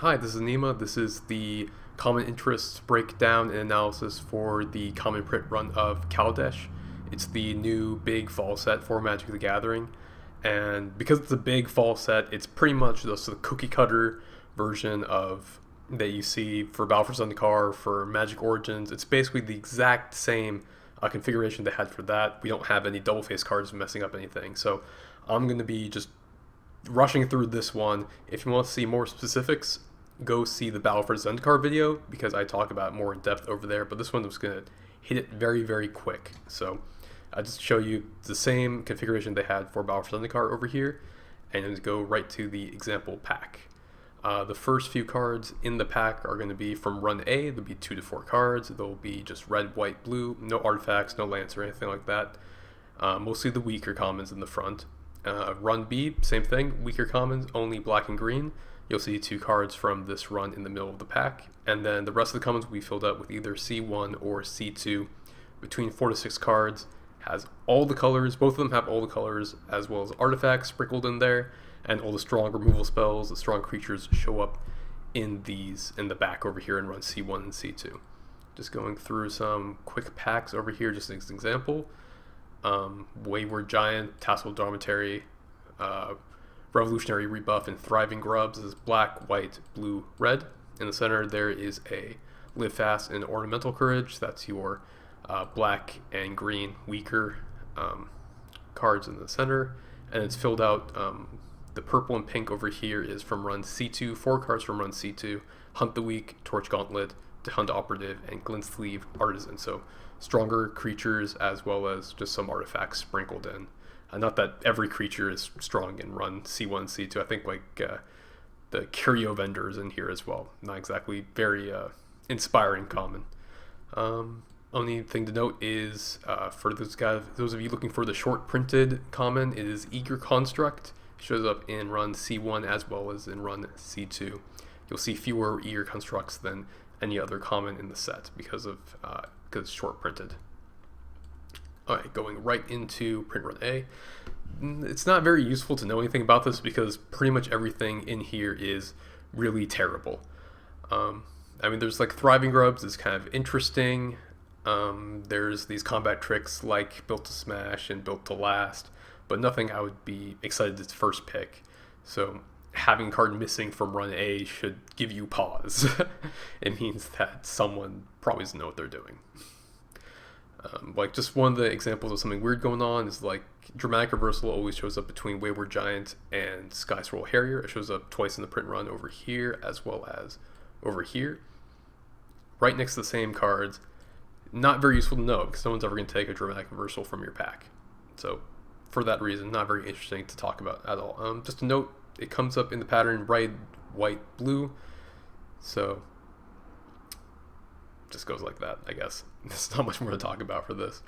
Hi, this is Nima. This is the common interests breakdown and analysis for the common print run of Kaladesh. It's the new big fall set for Magic the Gathering. And because it's a big fall set, it's pretty much just the cookie cutter version of that you see for Battle for Zendikar, for Magic Origins. It's basically the exact same configuration they had for that. We don't have any double face cards messing up anything. So I'm going to be just rushing through this one. If you want to see more specifics, go see the Battle for Zendikar video because I talk about it more in depth over there. But this one I'm just going to hit it very, very quick. So I just show you the same configuration they had for Battle for Zendikar over here, and then go right to the example pack. The first few cards in the pack are going to be from Run A. There'll be 2 to 4 cards. They'll be just red, white, blue, no artifacts, no lands or anything like that. Mostly the weaker commons in the front. Run B, same thing, weaker commons, only black and green. You'll see 2 cards from this run in the middle of the pack, and then the rest of the commons will be filled up with either C1 or C2, between 4 to 6 cards. Has all the colors, both of them have all the colors, as well as artifacts sprinkled in there, and all the strong removal spells, the strong creatures show up in the back over here in run C1 and C2. Just going through some quick packs over here, just as an example. Wayward Giant, Tasseled Dormitory, Revolutionary Rebuff, and Thriving Grubs is black, white, blue, red. In the center there is a Live Fast and Ornamental Courage. That's your black and green weaker cards in the center, and it's filled out. The purple and pink over here is from run C2, 4 cards from run C2, Hunt the Weak, Torch Gauntlet, to Hunt Operative, and Glint Sleeve Artisan. So stronger creatures as well as just some artifacts sprinkled in. Not that every creature is strong in run C1, C2. I think like the curio vendors in here as well. Not exactly very inspiring common. Only thing to note is for those of you looking for the short printed common, it is Eager Construct. It shows up in run C1 as well as in run C2. You'll see fewer Eager Constructs than any other common in the set because it's short printed. Alright, going right into print run A. It's not very useful to know anything about this because pretty much everything in here is really terrible. There's like Thriving Grubs is kind of interesting. There's these combat tricks like Built to Smash and Built to Last, but nothing I would be excited to first pick. So having a card missing from run A should give you pause. It means that someone probably doesn't know what they're doing. Like just one of the examples of something weird going on is like Dramatic Reversal always shows up between Wayward Giant and Sky Swirl Harrier. It shows up twice in the print run over here as well as over here. Right next to the same cards. Not very useful to know because no one's ever going to take a Dramatic Reversal from your pack. So for that reason, not very interesting to talk about at all. Just a note, it comes up in the pattern red, white, blue. So just goes like that, I guess. There's not much more to talk about for this.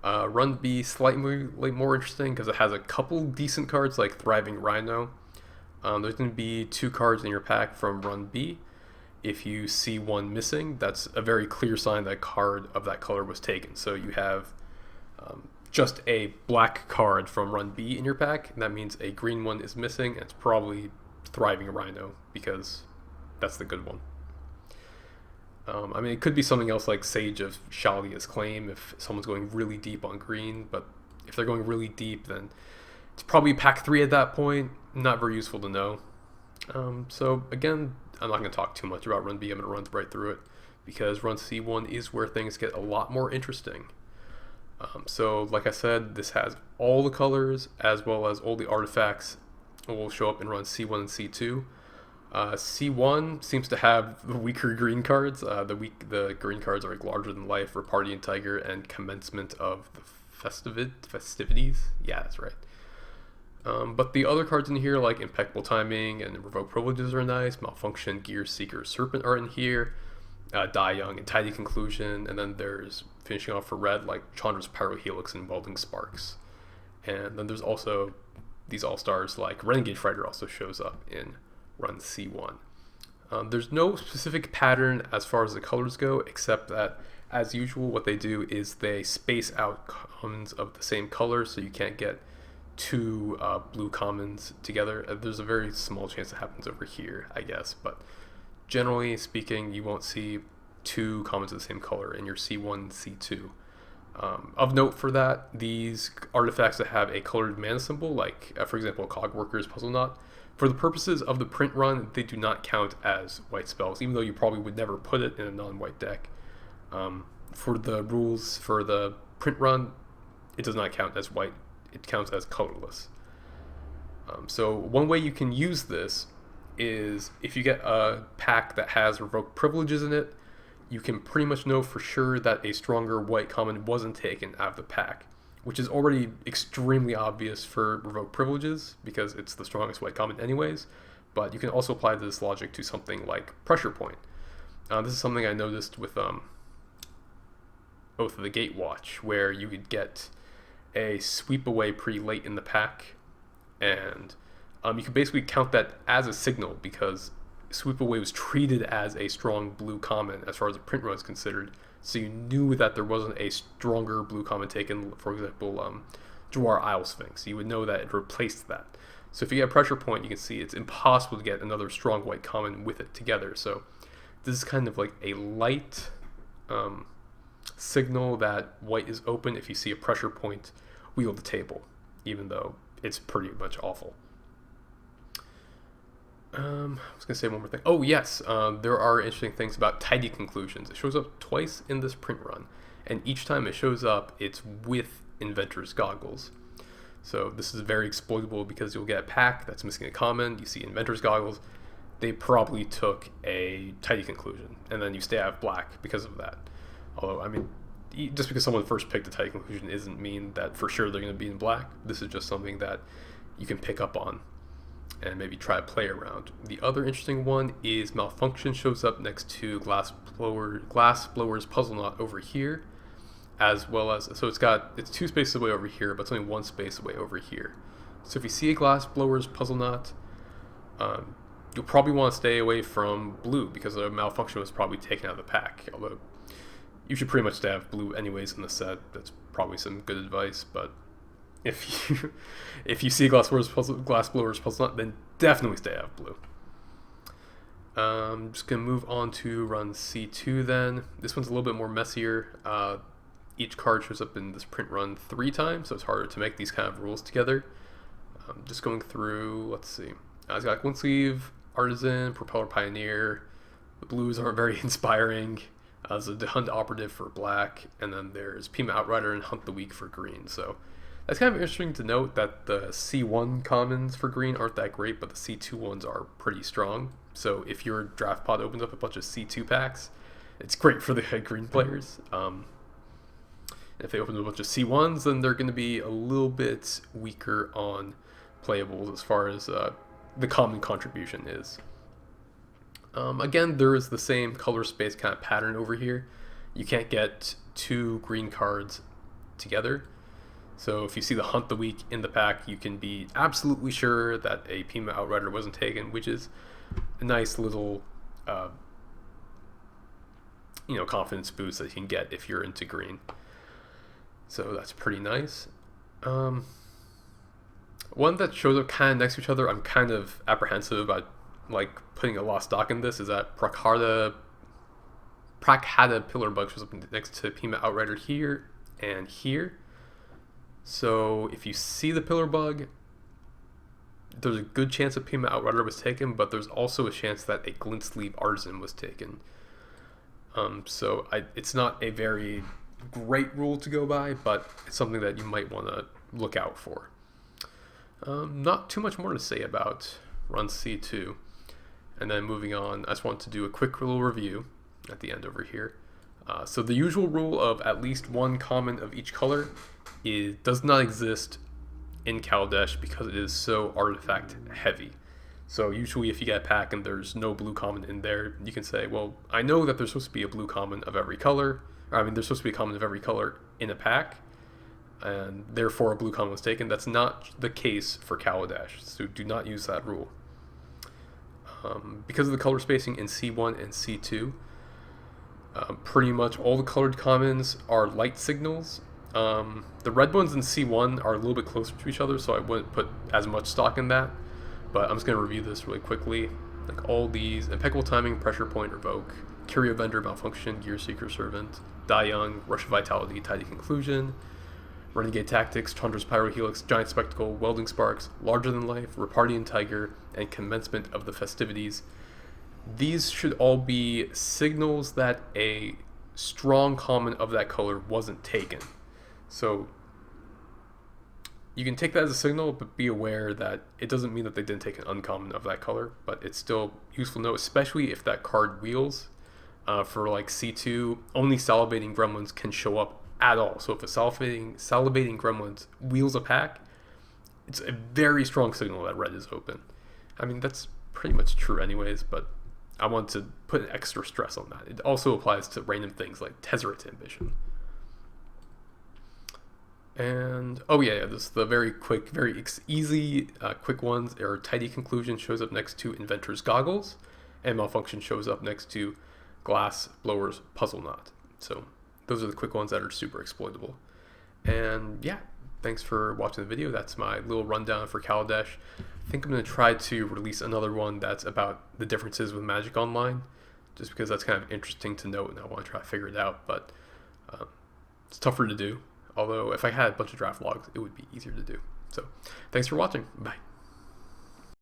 Run B, slightly more interesting because it has a couple decent cards like Thriving Rhino. There's going to be 2 cards in your pack from Run B. If you see one missing, that's a very clear sign that a card of that color was taken. So you have just a black card from Run B in your pack, and that means a green one is missing, and it's probably Thriving Rhino because that's the good one. It could be something else like Sage of Shalia's Claim if someone's going really deep on green, but if they're going really deep, then it's probably pack 3 at that point. Not very useful to know. So again, I'm not going to talk too much about Run B. I'm going to run right through it because Run C1 is where things get a lot more interesting. So like I said, this has all the colors as well as all the artifacts will show up in Run C1 and C2. C1 seems to have the weaker green cards. The green cards are like Larger Than Life, for Party and Tiger, and Commencement of the Festivities. Yeah, that's right. But the other cards in here, like Impeccable Timing and Revoke Privileges, are nice. Malfunction, Gear Seeker, Serpent are in here. Die Young and Tidy Conclusion, and then there's finishing off for red like Chandra's Pyrohelix and Welding Sparks. And then there's also these all-stars like Renegade Fighter also shows up in Run C1. There's no specific pattern as far as the colors go, except that, as usual, what they do is they space out commons of the same color, so you can't get 2 blue commons together. There's a very small chance it happens over here, I guess, but generally speaking, you won't see two commons of the same color in your C1 C2. Of note for that, these artifacts that have a colored mana symbol, like for example Cogworker's Puzzle Knot, for the purposes of the print run, they do not count as white spells, even though you probably would never put it in a non-white deck. For the rules for the print run, it does not count as white, it counts as colorless. So one way you can use this is if you get a pack that has revoked privileges in it, you can pretty much know for sure that a stronger white common wasn't taken out of the pack, which is already extremely obvious for revoked privileges because it's the strongest white common anyways, but you can also apply this logic to something like Pressure Point. This is something I noticed with Oath of the Gatewatch, where you could get a sweep away pretty late in the pack, and you could basically count that as a signal because Sweep Away was treated as a strong blue common as far as the print run is considered, so you knew that there wasn't a stronger blue common taken, for example, Jawar Isle Sphinx. You would know that it replaced that. So if you get Pressure Point, you can see it's impossible to get another strong white common with it together. So this is kind of like a light signal that white is open if you see a Pressure Point wheel the table, even though it's pretty much awful. I was going to say one more thing. Oh, yes, there are interesting things about Tidy Conclusions. It shows up twice in this print run, and each time it shows up, it's with Inventor's Goggles. So this is very exploitable because you'll get a pack that's missing a common, you see Inventor's Goggles, they probably took a Tidy Conclusion, and then you stay out of black because of that. Although, I mean, just because someone first picked a Tidy Conclusion doesn't mean that for sure they're going to be in black. This is just something that you can pick up on and maybe try to play around. The other interesting one is Malfunction shows up next to Glassblower's Puzzle Knot over here, as well as, so it's 2 spaces away over here, but it's only 1 space away over here. So if you see a Glassblower's Puzzle Knot, you'll probably want to stay away from blue because the Malfunction was probably taken out of the pack, although you should pretty much stay out of blue anyways in the set. That's probably some good advice, but if you see Glassblower's Puzzle Knot, then definitely stay out of blue. I'm just going to move on to run C2 then. This one's a little bit more messier. Each card shows up in this print run 3 times, so it's harder to make these kind of rules together. Just going through, let's see. It's got Glint Sleeve, Artisan, Propeller Pioneer. The blues aren't very inspiring. There's a Hunt Operative for black, and then there's Pima Outrider and Hunt the Weak for green. So that's kind of interesting to note that the C1 commons for green aren't that great, but the C2 ones are pretty strong. So if your draft pod opens up a bunch of C2 packs, it's great for the green players. If they open a bunch of C1s, then they're going to be a little bit weaker on playables as far as the common contribution is. Again, there is the same color space kind of pattern over here. You can't get 2 green cards together. So if you see the Hunt the Weak in the pack, you can be absolutely sure that a Pima Outrider wasn't taken, which is a nice little confidence boost that you can get if you're into green. So that's pretty nice. One that shows up kind of next to each other, I'm kind of apprehensive about putting a lot of stock in this, is that Prakhada Pillarbug shows up next to Pima Outrider here and here. So if you see the Pillarbug, there's a good chance that Pima Outrider was taken, but there's also a chance that a Glint Sleeve Artisan was taken. So it's not a very great rule to go by, but it's something that you might want to look out for. Not too much more to say about run C2. And then moving on, I just want to do a quick little review at the end over here. So the usual rule of at least 1 common of each color does not exist in Kaladesh because it is so artifact heavy. So usually if you get a pack and there's no blue common in there, you can say, well, I know that there's supposed to be a blue common of every color. There's supposed to be a common of every color in a pack, and therefore a blue common was taken. That's not the case for Kaladesh, so do not use that rule. Because of the color spacing in C1 and C2, pretty much all the colored commons are light signals. The red ones in C1 are a little bit closer to each other, so I wouldn't put as much stock in that, but I'm just going to review this really quickly. Like all these: Impeccable Timing, Pressure Point, Revoke, Curio Vendor, Malfunction, Gear Seeker Servant, Die Young, Rush of Vitality, Tidy Conclusion, Renegade Tactics, Chandra's Pyrohelix, Giant Spectacle, Welding Sparks, Larger Than Life, Repartean Tiger, and Commencement of the Festivities. These should all be signals that a strong common of that color wasn't taken. So you can take that as a signal, but be aware that it doesn't mean that they didn't take an uncommon of that color, but it's still useful to know, especially if that card wheels. For like C2, only Salivating Gremlins can show up at all. So if a Salivating Gremlins wheels a pack, it's a very strong signal that red is open. I mean, that's pretty much true anyways, but I want to put an extra stress on that. It also applies to random things like Tezzeret Ambition. And oh yeah, this is the very quick, very easy, quick ones. Or Tidy Conclusion shows up next to Inventor's Goggles, and Malfunction shows up next to Glass Blower's Puzzle Knot. So those are the quick ones that are super exploitable. And yeah, thanks for watching the video. That's my little rundown for Kaladesh. I think I'm going to try to release another one that's about the differences with Magic Online, just because that's kind of interesting to note, and I want to try to figure it out. But it's tougher to do. Although if I had a bunch of draft logs, it would be easier to do. So thanks for watching. Bye.